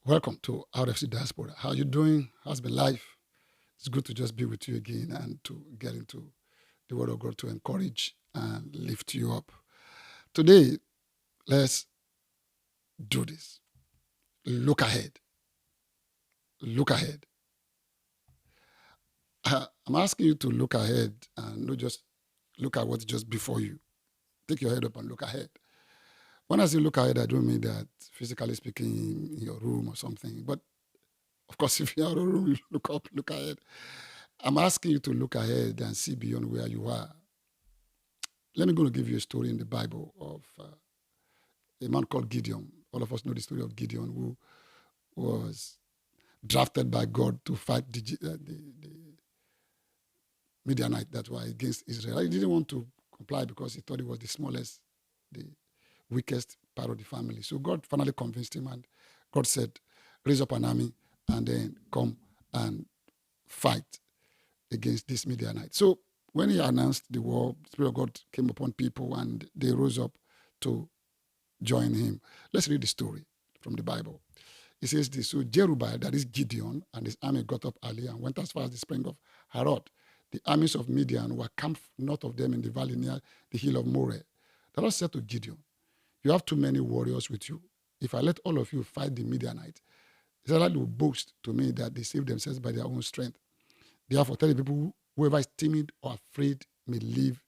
Welcome to RFC Diaspora. How you doing? How's been life? It's good to just be with you again and to get into the Word of God to encourage and lift you up. Today, let's do this. Look ahead. Look ahead. I'm asking you to look ahead and not just look at what's just before you. Take your head up and look ahead. When I say look ahead, I don't mean that physically speaking in your room or something. But of course, if you're in a room, you look up, look ahead. I'm asking you to look ahead and see beyond where you are. Let me go to give you a story in the Bible of a man called Gideon. All of us know the story of Gideon, who was drafted by God to fight the Midianite that were against Israel. He didn't want to comply because he thought he was the smallest, the weakest part of the family. So God finally convinced him, and God said, raise up an army and then come and fight against this Midianite. So when he announced the war, the Spirit of God came upon people and they rose up to join him. Let's read the story from the Bible. It says this: so Jerubbaal, that is Gideon, and his army got up early and went as far as the spring of Harod. The armies of Midian were camped north of them in the valley near the hill of Moreh. The Lord said to Gideon, you have too many warriors with you. If I let all of you fight the Midianites, Israel will boast to me that they saved themselves by their own strength. Therefore, tell the people, whoever is timid or afraid may leave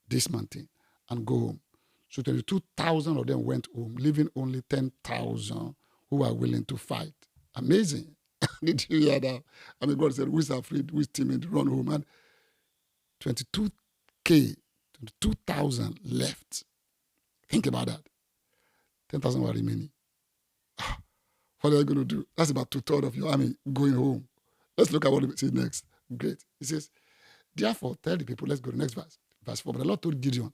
this mountain and go home. So 32,000 of them went home, leaving only 10,000 who are willing to fight. Amazing. Did you hear that? I mean, God said, who is afraid, who is timid, run home. And 22K, 22,000 left. Think about that. 10,000 were remaining. What are you going to do? That's about two-thirds of your army going home. Let's look at what it says next. Great. It says, therefore, tell the people, let's go to the next verse. Verse 4. But the Lord told Gideon,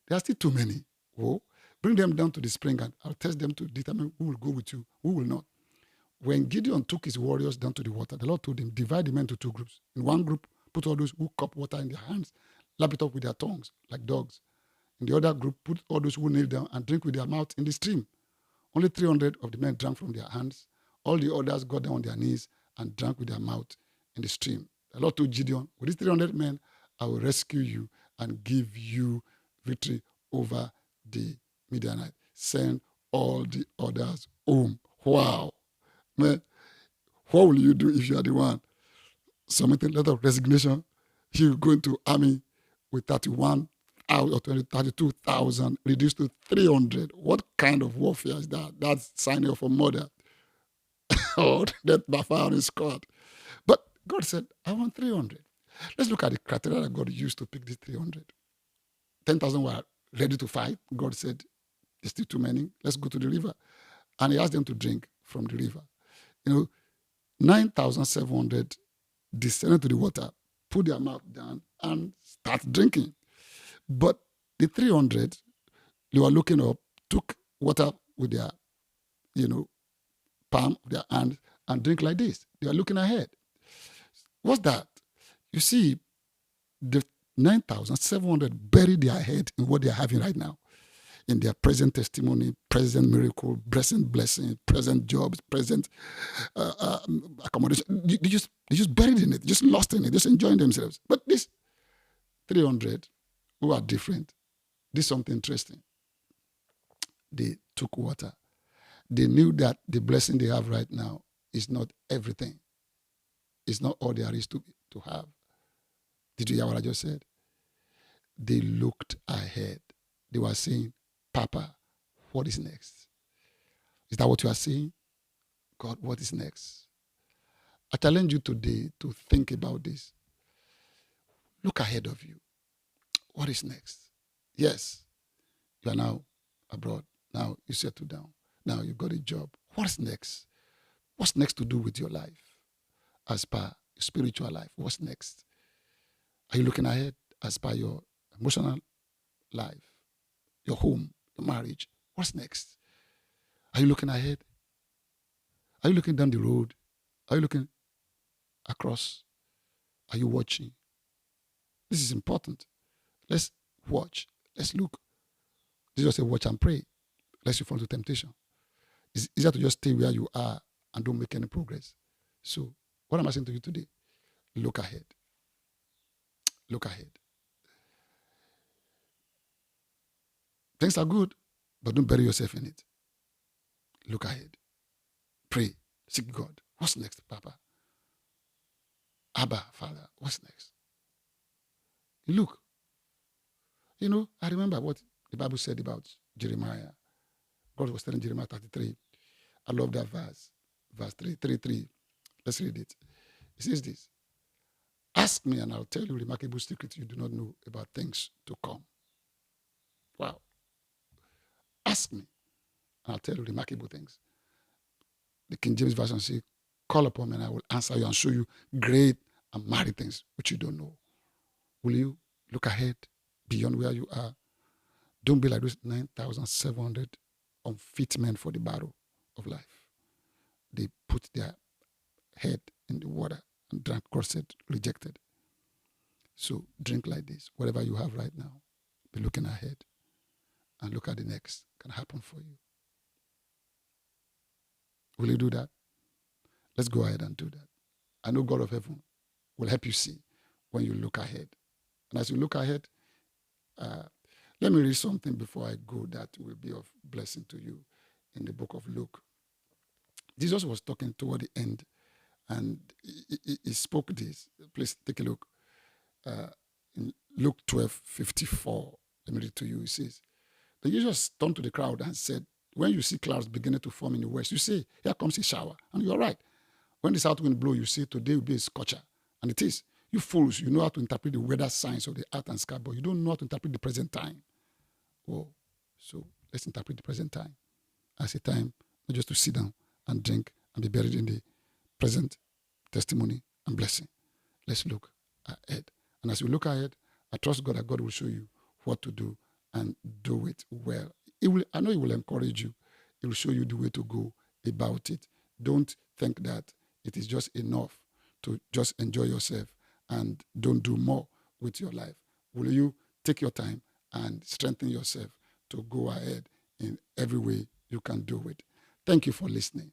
there are still too many. Oh, bring them down to the spring and I'll test them to determine who will go with you, who will not. When Gideon took his warriors down to the water, the Lord told him, divide the men into two groups. In one group, put all those who cup water in their hands, lap it up with their tongues, like dogs. In the other group, put all those who kneel down and drink with their mouth in the stream. Only 300 of the men drank from their hands. All the others got down on their knees and drank with their mouth in the stream. The Lord told Gideon, with these 300 men, I will rescue you and give you victory over the Midianite. Send all the others home. Wow. Man, what will you do if you are the one submitting a letter of resignation? You go into army with 31 out of 32,000 reduced to 300. What kind of warfare is that? That's signing up for murder or death by fire on his squad. But God said, I want 300. Let's look at the criteria that God used to pick these 300. 10,000 were ready to fight. God said, there's still too many. Let's go to the river. And he asked them to drink from the river. 9,700 descended to the water, put their mouth down, and start drinking. But the 300, they were looking up, took water with their, palm of their hand and drink like this. They are looking ahead. What's that? You see, the 9,700 buried their head in what they are having right now, in their present testimony, present miracle, present blessing, present jobs, present accommodation. They just buried in it, just lost in it, just enjoying themselves. But this 300 who are different, did something interesting. They took water. They knew that the blessing they have right now is not everything. It's not all there is to have. Did you hear what I just said? They looked ahead. They were saying, Papa, what is next? Is that what you are saying? God, what is next? I challenge you today to think about this. Look ahead of you. What is next? Yes, you are now abroad. Now you settle down. Now you got a job. What's next? What's next to do with your life? As per your spiritual life, what's next? Are you looking ahead as per your emotional life, your home, your marriage? What's next? Are you looking ahead? Are you looking down the road? Are you looking across? Are you watching? This is important. Let's watch. Let's look. Jesus said, watch and pray, lest you fall into temptation. It's easier to just stay where you are and don't make any progress. So, what am I saying to you today? Look ahead. Look ahead. Things are good, but don't bury yourself in it. Look ahead. Pray. Seek God. What's next, Papa? Abba, Father, what's next? Look. I remember what the Bible said about Jeremiah. God was telling Jeremiah 33. I love that verse. Verse 3. Let's read it. It says this. Ask me and I'll tell you remarkable secrets you do not know about things to come. Wow. Ask me and I'll tell you remarkable things. The King James Version says, call upon me and I will answer you and show you great and mighty things which you don't know. Will you look ahead beyond where you are? Don't be like those 9,700 unfit men for the battle of life. They put their head in the water and drank, God said, rejected. So drink like this. Whatever you have right now, be looking ahead and look at the next can happen for you. Will you do that? Let's go ahead and do that. I know God of heaven will help you see when you look ahead. And as you look ahead, let me read something before I go that will be of blessing to you in the book of Luke. Jesus was talking toward the end, and he spoke this. Please take a look. In Luke 12:54, let me read it to you. He says, then Jesus turned to the crowd and said, when you see clouds beginning to form in the west, you say, here comes a shower. And you're right. When the south wind blows, you say, today will be a scorcher. And it is. You fools, you know how to interpret the weather signs of the earth and sky, but you don't know how to interpret the present time. Oh, so let's interpret the present time as a time not just to sit down and drink and be buried in the present testimony and blessing. Let's look ahead. And as we look ahead, I trust God that God will show you what to do and do it well. I know He will encourage you. He will show you the way to go about it. Don't think that it is just enough to just enjoy yourself and don't do more with your life. Will you take your time and strengthen yourself to go ahead in every way you can do it? Thank you for listening.